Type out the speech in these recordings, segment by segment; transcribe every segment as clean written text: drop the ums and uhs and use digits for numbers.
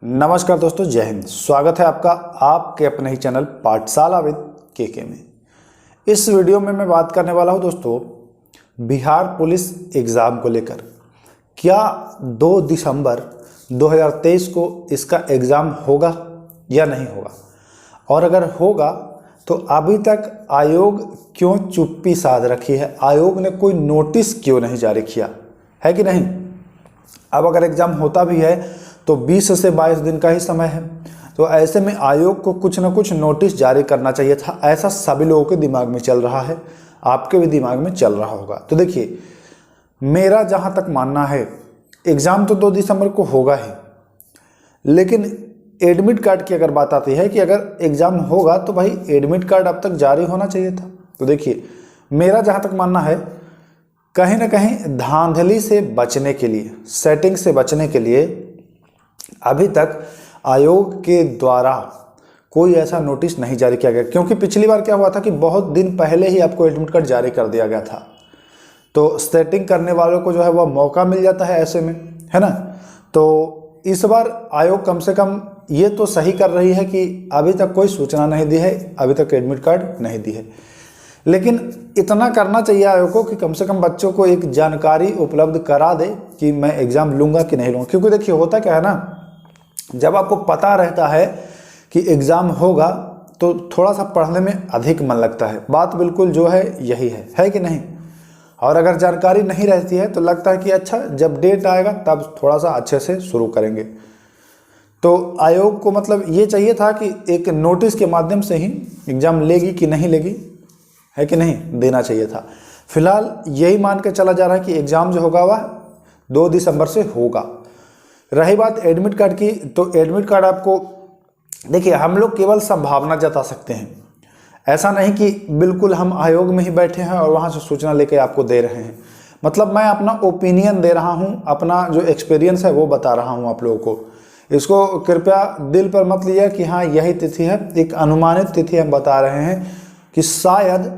नमस्कार दोस्तों, जय हिंद। स्वागत है आपका आपके अपने ही चैनल पाठशाला विद के में। इस वीडियो में मैं बात करने वाला हूं दोस्तों बिहार पुलिस एग्ज़ाम को लेकर। क्या 2 दिसंबर 2023 को इसका एग्ज़ाम होगा या नहीं होगा, और अगर होगा तो अभी तक आयोग क्यों चुप्पी साध रखी है, आयोग ने कोई नोटिस क्यों नहीं जारी किया है कि नहीं। अब अगर एग्ज़ाम होता भी है तो 20 से 22 दिन का ही समय है, तो ऐसे में आयोग को कुछ ना कुछ नोटिस जारी करना चाहिए था। ऐसा सभी लोगों के दिमाग में चल रहा है, आपके भी दिमाग में चल रहा होगा। तो देखिए, मेरा जहां तक मानना है, एग्ज़ाम तो 2 दिसंबर को होगा ही, लेकिन एडमिट कार्ड की अगर बात आती है कि अगर एग्ज़ाम होगा तो भाई एडमिट कार्ड अब तक जारी होना चाहिए था। तो देखिए, मेरा जहाँ तक मानना है, कहीं ना कहीं धांधली से बचने के लिए, सेटिंग से बचने के लिए अभी तक आयोग के द्वारा कोई ऐसा नोटिस नहीं जारी किया गया। क्योंकि पिछली बार क्या हुआ था कि बहुत दिन पहले ही आपको एडमिट कार्ड जारी कर दिया गया था, तो सेटिंग करने वालों को जो है वह मौका मिल जाता है ऐसे में, है ना। तो इस बार आयोग कम से कम ये तो सही कर रही है कि अभी तक कोई सूचना नहीं दी है, अभी तक एडमिट कार्ड नहीं दी है। लेकिन इतना करना चाहिए आयोग को कि कम से कम बच्चों को एक जानकारी उपलब्ध करा दे कि मैं एग्ज़ाम लूँगा कि नहीं लूँगा। क्योंकि देखिए, होता क्या है ना, जब आपको पता रहता है कि एग्ज़ाम होगा तो थोड़ा सा पढ़ने में अधिक मन लगता है। बात बिल्कुल जो है यही है कि नहीं। और अगर जानकारी नहीं रहती है तो लगता है कि अच्छा, जब डेट आएगा तब थोड़ा सा अच्छे से शुरू करेंगे। तो आयोग को मतलब ये चाहिए था कि एक नोटिस के माध्यम से ही एग्ज़ाम लेगी कि नहीं लेगी, है कि नहीं, देना चाहिए था। फिलहाल यही मान के चला जा रहा है कि एग्ज़ाम जो होगा वह 2 दिसंबर से होगा। रही बात एडमिट कार्ड की, तो एडमिट कार्ड आपको देखिए, हम लोग केवल संभावना जता सकते हैं। ऐसा नहीं कि बिल्कुल हम आयोग में ही बैठे हैं और वहाँ से सूचना लेके आपको दे रहे हैं। मतलब मैं अपना ओपिनियन दे रहा हूँ, अपना जो एक्सपीरियंस है वो बता रहा हूँ आप लोगों को। इसको कृपया दिल पर मत लीजिए कि हाँ यही तिथि है, एक अनुमानित तिथि हम बता रहे हैं कि शायद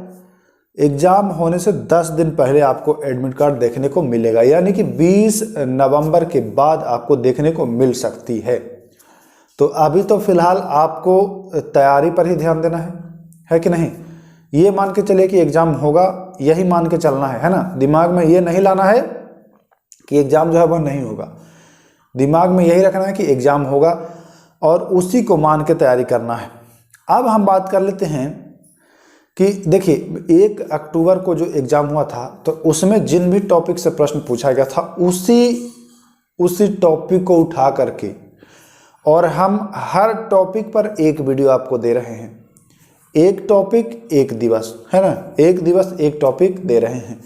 एग्ज़ाम होने से 10 दिन पहले आपको एडमिट कार्ड देखने को मिलेगा, यानी कि 20 नवंबर के बाद आपको देखने को मिल सकती है। तो अभी तो फिलहाल आपको तैयारी पर ही ध्यान देना है कि नहीं। ये मान के चलिए कि एग्ज़ाम होगा, यही मान के चलना है ना। दिमाग में ये नहीं लाना है कि एग्ज़ाम जो है वह नहीं होगा। दिमाग में यही रखना है कि एग्ज़ाम होगा और उसी को मान के तैयारी करना है। अब हम बात कर लेते हैं कि देखिए, 1 अक्टूबर को जो एग्ज़ाम हुआ था तो उसमें जिन भी टॉपिक से प्रश्न पूछा गया था उसी टॉपिक को उठा करके, और हम हर टॉपिक पर एक वीडियो आपको दे रहे हैं। एक टॉपिक एक दिवस, है ना, एक दिवस एक टॉपिक दे रहे हैं।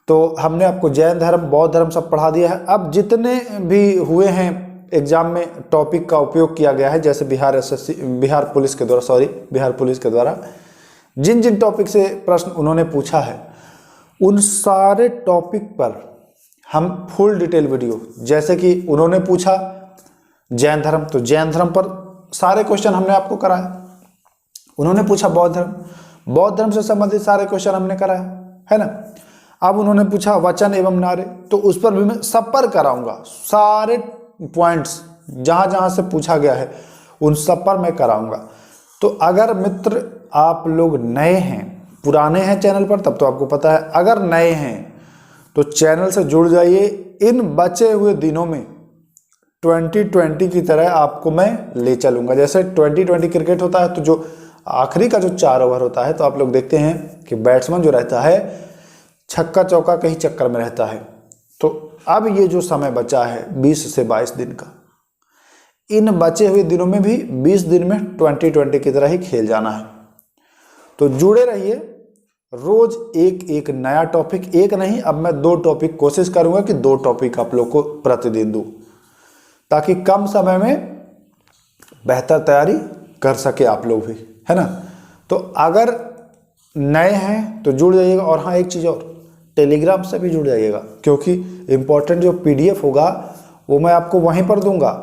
तो हमने आपको जैन धर्म, बौद्ध धर्म सब पढ़ा दिया है। अब जितने भी हुए हैं एग्ज़ाम में टॉपिक का उपयोग किया गया है, जैसे बिहार पुलिस के द्वारा जिन जिन टॉपिक से प्रश्न उन्होंने पूछा है, उन सारे टॉपिक पर हम फुल डिटेल वीडियो, जैसे कि उन्होंने पूछा जैन धर्म, तो जैन धर्म पर सारे क्वेश्चन हमने आपको कराया। उन्होंने पूछा बौद्ध धर्म से संबंधित सारे क्वेश्चन हमने कराया, है ना। अब उन्होंने पूछा वचन एवं नारे, तो उस पर भी मैं सब पर कराऊंगा। सारे पॉइंट्स जहां जहां से पूछा गया है उन सब पर मैं कराऊंगा। तो अगर मित्र आप लोग नए हैं, पुराने हैं चैनल पर तब तो आपको पता है, अगर नए हैं तो चैनल से जुड़ जाइए। इन बचे हुए दिनों में 2020 की तरह आपको मैं ले चलूंगा। जैसे 2020 क्रिकेट होता है तो जो आखिरी का जो 4 ओवर होता है, तो आप लोग देखते हैं कि बैट्समैन जो रहता है छक्का चौका के ही चक्कर में रहता है। तो अब ये जो समय बचा है 20 से 22 दिन का, इन बचे हुए दिनों में भी 20 दिन में 2020 की तरह ही खेल जाना है। तो जुड़े रहिए, रोज एक नया टॉपिक, एक नहीं, अब मैं 2 टॉपिक कोशिश करूंगा कि 2 टॉपिक आप लोग को प्रतिदिन दूं, ताकि कम समय में बेहतर तैयारी कर सके आप लोग भी, है ना। तो अगर नए हैं तो जुड़ जाइएगा। और हाँ, एक चीज़ और, टेलीग्राम से भी जुड़ जाइएगा, क्योंकि इम्पोर्टेंट जो PDF होगा वो मैं आपको वहीं पर दूंगा।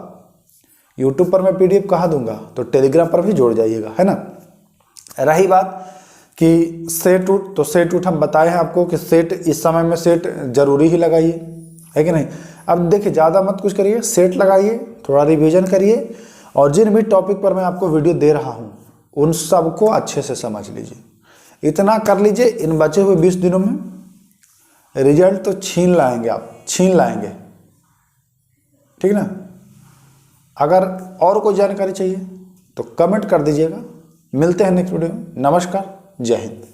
यूट्यूब पर मैं PDF कहाँ दूंगा, तो टेलीग्राम पर भी जुड़ जाइएगा, है ना। रही बात कि सेट उट, तो सेट उट हम बताए हैं आपको कि सेट इस समय में सेट जरूरी ही लगाइए, है कि नहीं। अब देखिए, ज़्यादा मत कुछ करिए, सेट लगाइए, थोड़ा रिवीजन करिए, और जिन भी टॉपिक पर मैं आपको वीडियो दे रहा हूँ उन सबको अच्छे से समझ लीजिए। इतना कर लीजिए, इन बचे हुए 20 दिनों में रिजल्ट तो छीन लाएंगे, आप छीन लाएंगे, ठीक ना। अगर और कोई जानकारी चाहिए तो कमेंट कर दीजिएगा। मिलते हैं नेक्स्ट वीडियो में। नमस्कार, जय हिंद।